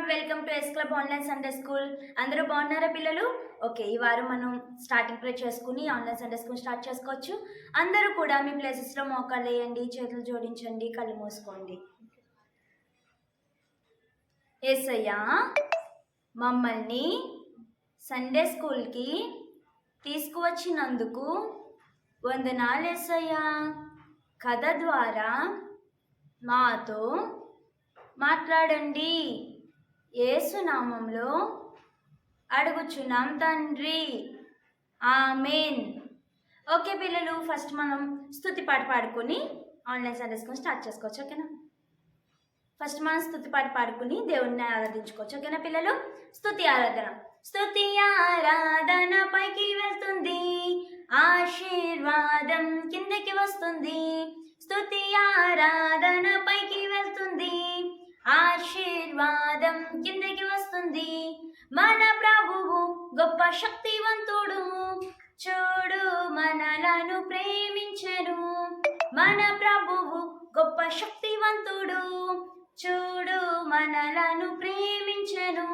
Welcome to S club online Sunday school. అందరూ బాగున్నారా పిల్లలు? ఓకే, ఈ వారం మనం స్టార్టింగ్ ప్రే చేసుకుని ఆన్లైన్ సండే స్కూల్ స్టార్ట్ చేసుకోవచ్చు. అందరూ కూడా మీ ప్లేసెస్లో మోకాలు వేయండి, చేతులు జోడించండి, కళ్ళు మూసుకోండి. యేసయ్యా, మమ్మల్ని సండే స్కూల్కి తీసుకువచ్చినందుకు వందనాలు యేసయ్యా. కథ ద్వారా మాతో మాట్లాడండి. యేసు నామంలో అడుగుచున్నాం తండ్రి, ఆమేన్. ఓకే పిల్లలు, ఫస్ట్ మనం స్తుతి పాట పాడుకొని ఆన్లైన్ సండే స్కూల్ స్టార్ట్ చేసుకోవచ్చు. ఓకేనా? ఫస్ట్ మనం స్తుతి పాట పాడుకుని దేవుణ్ణి ఆరాధించుకోవచ్చు. ఓకేనా పిల్లలు? స్తుతి ఆరాధన. స్తుతి ఆరాధన పైకి వెళ్తుంది, ఆశీర్వాదం కిందకి వస్తుంది. స్తుతి ఆరాధన పైకి వెళ్తుంది, ఆశీర్వాదం కిందకి వస్తుంది. మన ప్రభువు గొప్ప శక్తివంతుడు, చూడు మనలను ప్రేమించెను. మన ప్రభువు గొప్ప శక్తివంతుడు, చూడు మనలను ప్రేమించెను.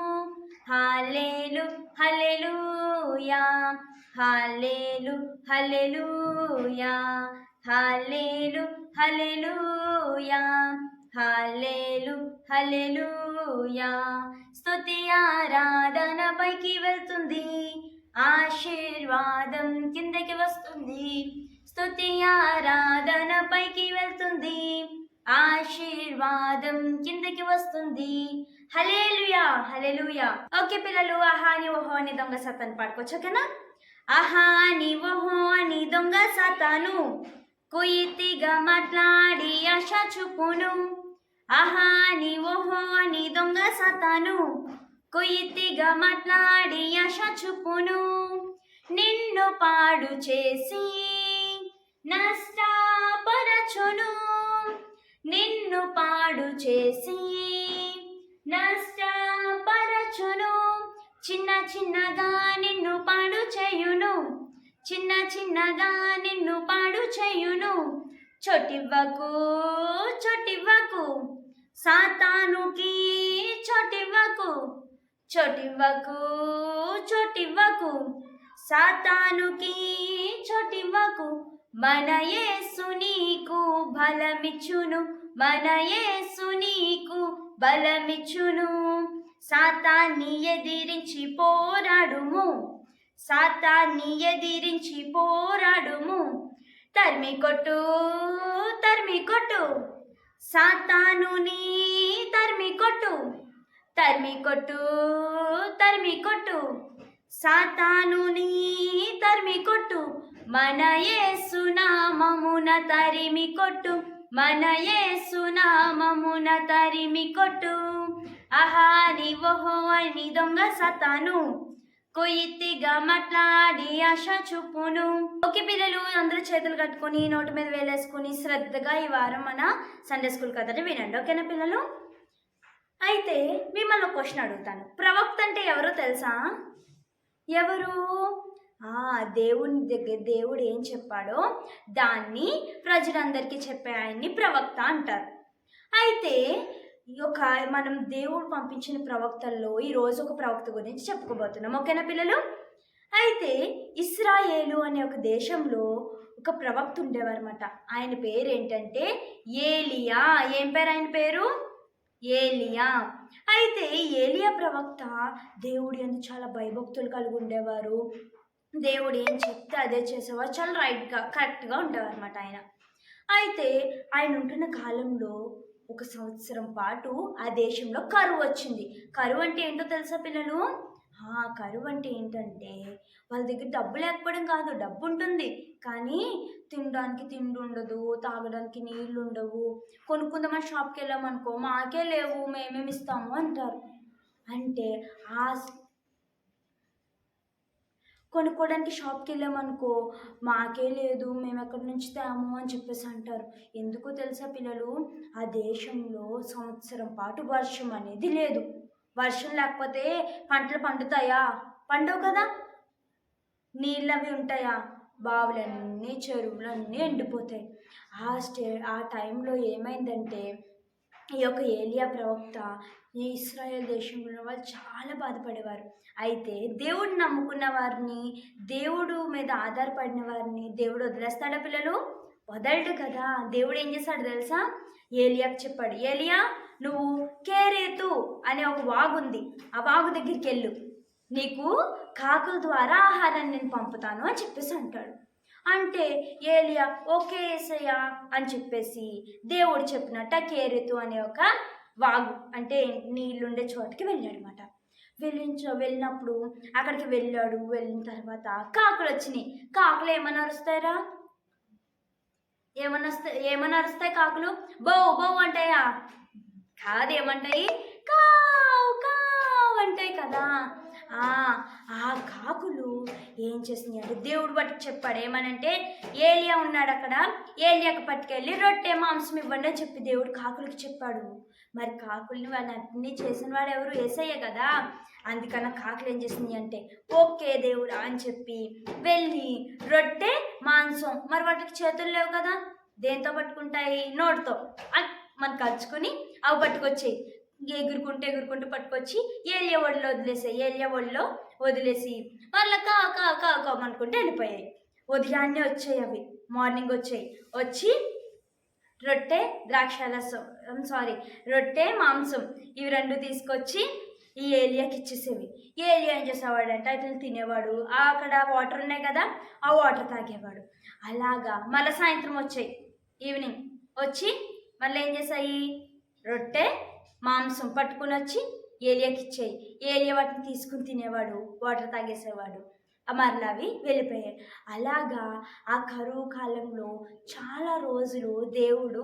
హల్లెలూ హల్లెలూయా, హల్లెలూ హల్లెలూయా, హల్లెలూ హల్లెలూయా, హల్లెలూ హల్లెలూయా. స్తుతి ఆరాధన పైకి వెళ్తుంది, ఆశీర్వాదం కిందకి వస్తుంది. స్తుతి ఆరాధన పైకి వెళ్తుంది, ఆశీర్వాదం కిందకి వస్తుంది. హల్లెలూయా హల్లెలూయా. ఓకే పిల్లలు, ఆహాని ఓహో అని దొంగ సాతాను పాడుకోవచ్చు. ఓకేనా? ఆహాని ఓహో అని దొంగ సాతాను కుయితిగా మాట్లాడి ఆశ చూపును. ఆహాని ఓహో అని దొంగ సాతాను కుయితిగా మాట్లాడి ఆశ చూపును. నిన్ను పాడు చేసి నష్టపరచును, నిన్ను పాడు చేసి నష్టపరచును. చిన్న చిన్నగా నిన్ను పాడు చేయును, చిన్న చిన్నగా నిన్ను పాడు చేయును. చోటివ్వకు చోటివ్వకు సాతానుకి, చోటివ్వకు చోటివ్వకు చోటివ్వకు సాతానుకి, చోటివ్వకు. మన యేసు నీకు బలమిచ్చును, మన యేసు నీకు బలమిచ్చును. సాతాన్ని ఎదిరించి పోరాడుము, సాతాన్ని ఎదిరించి పోరాడుము. తరిమి కొట్టు తరిమి కొట్టు సాతానుని, తరిమి కొట్టు తరిమి కొట్టు తరిమి కొట్టు సాతానుని, తరిమి కొట్టు. మన యేసు నామమున తరిమి కొట్టు, మన యేసు నామమున తరిమి కొట్టు. ఆహాని ఓహో అని దొంగ సాతాను కొయ్యితిగా మాట్లాడి ఆశ చూపును. ఓకే పిల్లలు, అందరూ చేతులు కట్టుకొని నోటి మీద వేలేసుకుని శ్రద్ధగా ఈ వారం మన సండే స్కూల్ కథని వినండి. ఓకేనా పిల్లలు? అయితే మిమ్మల్ని ఒక క్వశ్చన్ అడుగుతాను. ప్రవక్త అంటే ఎవరో తెలుసా? ఎవరు? దేవుని దగ్గర దేవుడు ఏం చెప్పాడో దాన్ని ప్రజలందరికీ చెప్పే ఆయన్ని ప్రవక్త అంటారు. అయితే మనం దేవుడు పంపించిన ప్రవక్తల్లో ఈరోజు ఒక ప్రవక్త గురించి చెప్పుకోబోతున్నాం. ఓకేనా పిల్లలు? అయితే ఇస్రాయేలు అనే ఒక దేశంలో ఒక ప్రవక్త ఉండేవారన్నమాట. ఆయన పేరు ఏంటంటే ఏలియా. ఏం పేరు ఆయన పేరు? ఏలియా. అయితే ఏలియా ప్రవక్త దేవుడి అందు చాలా భయభక్తులు కలిగి ఉండేవారు. దేవుడు ఏం చెప్తే అదే చేసేవారు. చాలా కరెక్ట్గా ఉండేవారు అన్నమాట ఆయన. అయితే ఆయన ఉంటున్న కాలంలో 1 సంవత్సరం పాటు ఆ దేశంలో కరువు వచ్చింది. కరువు అంటే ఏంటో తెలుసా పిల్లలు? కరువు అంటే ఏంటంటే వాళ్ళ దగ్గర డబ్బు లేకపోవడం కాదు, డబ్బు ఉంటుంది కానీ తినడానికి తిండి ఉండదు, తాగడానికి నీళ్ళు ఉండవు. కొనుక్కుందామని షాప్కి వెళ్ళామనుకో, మాకే లేవు, మేమేమి ఇస్తాము అంటారు. అంటే కొనుక్కోవడానికి షాప్కి వెళ్ళామనుకో, మాకే లేదు, మేము ఎక్కడి నుంచి తేము అని చెప్పేసి అంటారు. ఎందుకో తెలుసా పిల్లలు? ఆ దేశంలో సంవత్సరం పాటు వర్షం అనేది లేదు. వర్షం లేకపోతే పంటలు పండుతాయా? పండవు కదా. నీళ్ళు అవి ఉంటాయా? బావులన్నీ చెరువులన్నీ ఎండిపోతాయి. ఆ టైంలో ఏమైందంటే ఈ యొక్క ఏలియా ప్రవక్త ఈ ఇశ్రాయేల్ దేశంలో ఉన్న వాళ్ళు చాలా బాధపడేవారు. అయితే దేవుడిని నమ్ముకున్న వారిని, దేవుడు మీద ఆధారపడిన వారిని దేవుడు వదిలేస్తాడా పిల్లలు? వదలడు కదా. దేవుడు ఏం చేశాడు తెలుసా? ఏలియాకు చెప్పాడు, ఏలియా నువ్వు కేరేతు అనే ఒక వాగు ఉంది, ఆ వాగు దగ్గరికి వెళ్ళు, నీకు కాకుల ద్వారా ఆహారాన్ని నేను పంపుతాను అని చెప్పేసి అంటాడు. అంటే ఏలియా ఓకే యేసయ్యా అని చెప్పేసి దేవుడు చెప్పినట్టు ఆ కేరేతు అనే ఒక వాగు అంటే నీళ్ళుండే చోటుకి వెళ్ళాడనమాట. వెళ్ళినప్పుడు అక్కడికి వెళ్ళిన తర్వాత కాకులు వచ్చినాయి. కాకులు ఏమని అరుస్తాయిరా? ఏమని అరుస్తాయి కాకులు? బౌ బౌ అంటాయా? కాదు, ఏమంటాయి? కావు కావు అంటాయి కదా. ఆ కాకులు ఏం చేసినాయి అంటే దేవుడు బట్టి చెప్పాడు. ఏమనంటే ఏలియా ఉన్నాడు అక్కడ, ఏలియాకి పట్టుకెళ్ళి రొట్టె మాంసం ఇవ్వండి అని చెప్పి దేవుడు కాకులకి చెప్పాడు. మరి కాకుల్ని వాళ్ళని అన్నీ చేసిన వాడు ఎవరు? యేసయ్య కదా. అందుకన్నా కాకులు ఏం చేసినాయి అంటే ఓకే దేవుడా అని చెప్పి వెళ్ళి రొట్టె మాంసం, మరి వాటికి చేతులు లేవు కదా, దేంతో పట్టుకుంటాయి? నోటితో మనకు కలుచుకుని అవి పట్టుకొచ్చాయి. ఎగురుకుంటూ పట్టుకొచ్చి ఏలియా ఒడిలో వదిలేసి వాళ్ళ కాకమనుకుంటే వెళ్ళిపోయాయి. ఉదయాన్నే వచ్చాయి అవి, మార్నింగ్ వచ్చి రొట్టె రొట్టె మాంసం ఇవి రెండు తీసుకొచ్చి ఈ ఏలియాకి ఇచ్చేసేవి. ఏలియా ఏం చేసేవాడంటే అట్లా తినేవాడు, అక్కడ వాటర్ ఉన్నాయి కదా ఆ వాటర్ తాగేవాడు. అలాగా మళ్ళీ సాయంత్రం వచ్చాయి, ఈవినింగ్ వచ్చి మళ్ళీ ఏం చేసాయి? రొట్టె మాంసం పట్టుకుని వచ్చి ఏలియాకి ఇచ్చాయి. ఏలియా వాటిని తీసుకుని తినేవాడు, వాటర్ తాగేసేవాడు. మరలా అవి వెళ్ళిపోయాయి. అలాగా ఆ కరువు కాలంలో చాలా రోజులు దేవుడు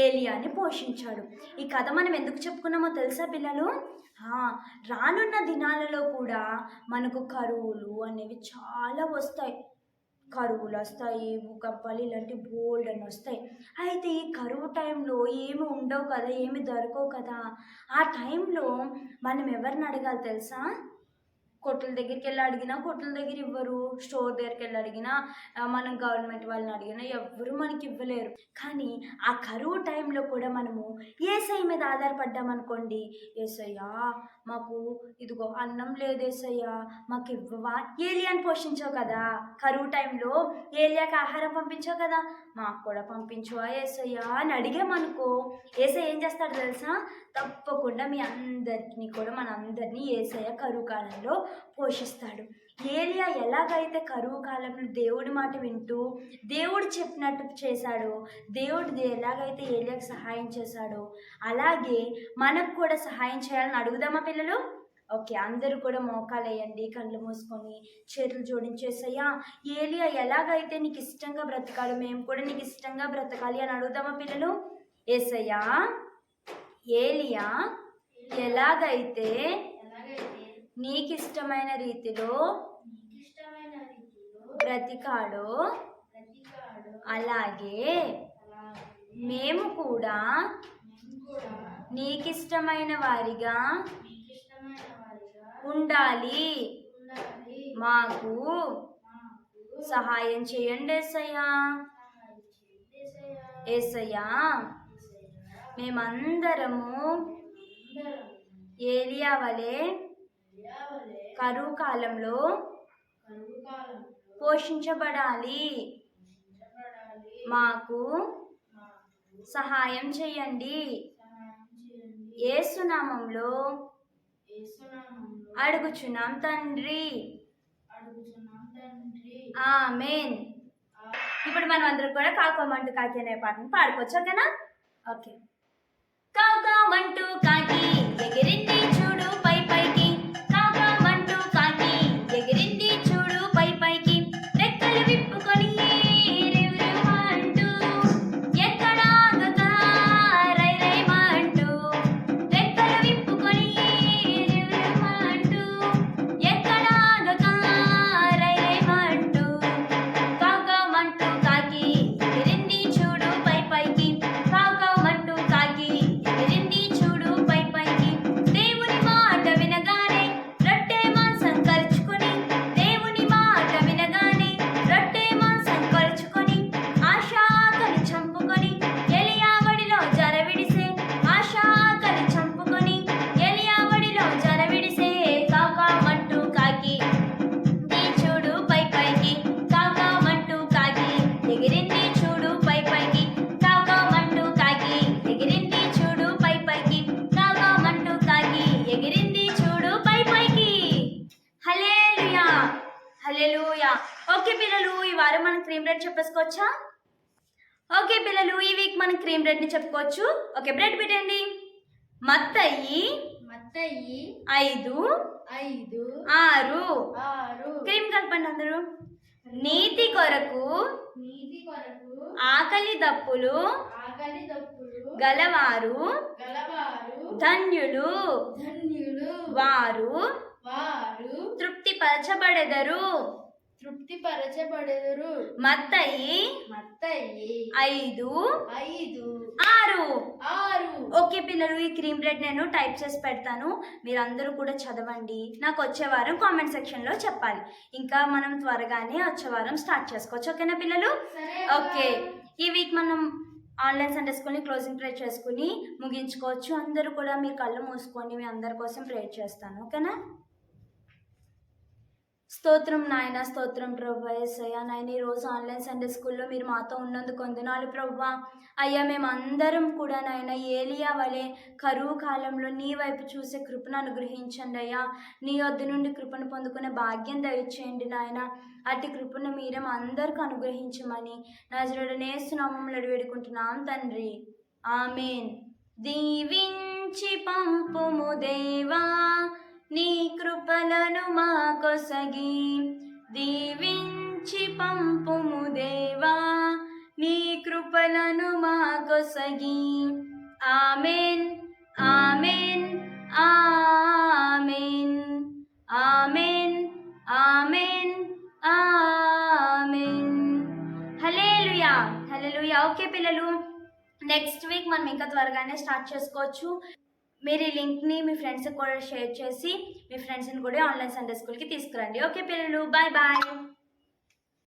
ఏలియాని పోషించాడు. ఈ కథ మనం ఎందుకు చెప్పుకున్నామో తెలుసా పిల్లలు? రానున్న దినాలలో కూడా మనకు కరువులు అనేవి చాలా వస్తాయి. కరువులు వస్తాయి, భూకంపాలు ఇలాంటి బోల్డ్ అని వస్తాయి. అయితే ఈ కరువు టైంలో ఏమి ఉండవు కదా, ఏమి దొరకవు కదా. ఆ టైంలో మనం ఎవరిని అడగాలి తెలుసా? కొట్ల దగ్గరికి వెళ్ళి అడిగినా కొట్ల దగ్గర ఇవ్వరు, స్టోర్ దగ్గరికి వెళ్ళి అడిగినా, మనం గవర్నమెంట్ వాళ్ళని అడిగినా ఎవ్వరు మనకి ఇవ్వలేరు. కానీ ఆ కరువు టైంలో కూడా మనము యేసయ్య మీద ఆధారపడ్డామనుకోండి, యేసయ్యా మాకు ఇదిగో అన్నం లేదు యేసయ్యా మాకు ఇవ్వవా? ఏలియాని పోషించావు కదా, కరువు టైంలో ఏలియాకి ఆహారం పంపించావు కదా, మాకు కూడా పంపించువా యేసయ్యా అని అడిగామనుకో, యేసయ్య ఏం చేస్తాడు తెలుసా? తప్పకుండా మన అందరినీ యేసయ్య కరువు కాలంలో పోషిస్తాడు. ఏలియా ఎలాగైతే కరువు కాలంలో దేవుడి మాట వింటూ దేవుడు చెప్పినట్టు చేశాడో, దేవుడు ఎలాగైతే ఏలియాకి సహాయం చేశాడో, అలాగే మనకు కూడా సహాయం చేయాలని అడుగుదామా పిల్లలు? ఓకే, అందరూ కూడా మోకాలు వేయండి, కళ్ళు మూసుకొని చేతులు జోడించేసయ్యా ఏలియా ఎలాగైతే నీకు ఇష్టంగా బ్రతకాలి, మేము కూడా నీకు ఇష్టంగా బ్రతకాలి అని అడుగుదామా పిల్లలు? యేసయ్యా ఏలియా ఎలాగైతే నీకు ఇష్టమైన రీతిలో బ్రతికాడో అలాగే మేము కూడా నీకిష్టమైన వారిగా ఉండాలి, మాకు సహాయం చేయండి యేసయ్యా. మేమందరము ఏలియా వలె కరువు కాలంలో పోషించబడాలి, మాకు సహాయం చేయండి. యేసు నామములో అడుగుచున్నాం తండ్రి, ఆమేన్. ఇప్పుడు మనం అందరం కూడా కాకోమంటూ కాకి అనే పాటను పాడుకోవచ్చు, ఓకేనా? ఓకే. కాకోమంటూ కాకి ఎగిరింది చూడు పై పైకి, కాకోమంటూ కాకి ఎగిరింది చూడు పై పైకి, రెక్కలు విప్పుకొని చూడు పై పైకి ఓకే పిల్లలు, ఈ వారం మనం క్రీమ్ బ్రెడ్ చెప్పేసుకోవచ్చా? ఓకే పిల్లలు, ఈ వీక్ మనం క్రీమ్ బ్రెడ్ ని చెప్పుకోవచ్చు. ఓకే, బ్రెడ్ పెట్టండి. మత్తయి 5 6. క్రీమ్ కలపండి అందరూ. నీతి కొరకు ఆకలి దప్పులు గలవారు ధన్యులు, వారు తృప్తిపరచబడెదరు. మత్తయి 5 6. ఓకే పిల్లలు, ఈ క్రీమ్ బ్రెడ్ నేను టైప్ చేసి పెడతాను, మీరు అందరూ కూడా చదవండి. నాకు వచ్చే వారం కామెంట్ సెక్షన్లో చెప్పాలి. ఇంకా మనం త్వరగానే వచ్చే వారం స్టార్ట్ చేసుకోవచ్చు. ఓకేనా పిల్లలు? ఓకే, ఈ వీక్ మనం ఆన్లైన్ సండే స్కూల్ని క్లోజింగ్ ప్రే చేసుకుని ముగించుకోవచ్చు. అందరూ కూడా మీరు కళ్ళు మూసుకొని మీ అందరి కోసం ప్రే చేస్తాను. ఓకేనా? స్తోత్రం నాయన, స్తోత్రం ప్రభా. యేసయ్యా నాయన, ఈరోజు ఆన్లైన్ సండే స్కూల్లో మీరు మాతో ఉన్నందుకు వందనాలు ప్రభా. అయ్యా, మేమందరం కూడా నాయన ఏలియా వలె కరువు కాలంలో నీ వైపు చూసే కృపను అనుగ్రహించండి అయ్యా. నీ వద్ద నుండి కృపను పొందుకునే భాగ్యం దయచేయండి నాయన. అట్టి కృపను మీరే అందరికీ అనుగ్రహించమని నజరేయుడైన యేసు నామములో వేడుకుంటున్నాం తండ్రి, ఆమేన్. దీవించి పంపుము దేవా నీ కృపలను మాకొసగి, దీవించి పంపుము దేవా నీ కృపలను మాకొసగి. ఆమేన్ ఆమేన్ ఆమేన్ ఆమేన్ ఆమేన్ ఆమేన్. హల్లెలూయా హల్లెలూయా. ఓకే పిల్లలు, నెక్స్ట్ వీక్ మనం ఇంకా త్వరగానే స్టార్ట్ చేసుకోవచ్చు. మీరు ఈ లింక్ని మీ ఫ్రెండ్స్కి కూడా షేర్ చేసి మీ ఫ్రెండ్స్ని కూడా ఆన్లైన్ సండే స్కూల్కి తీసుకురండి. ఓకే పిల్లలు, బాయ్ బాయ్.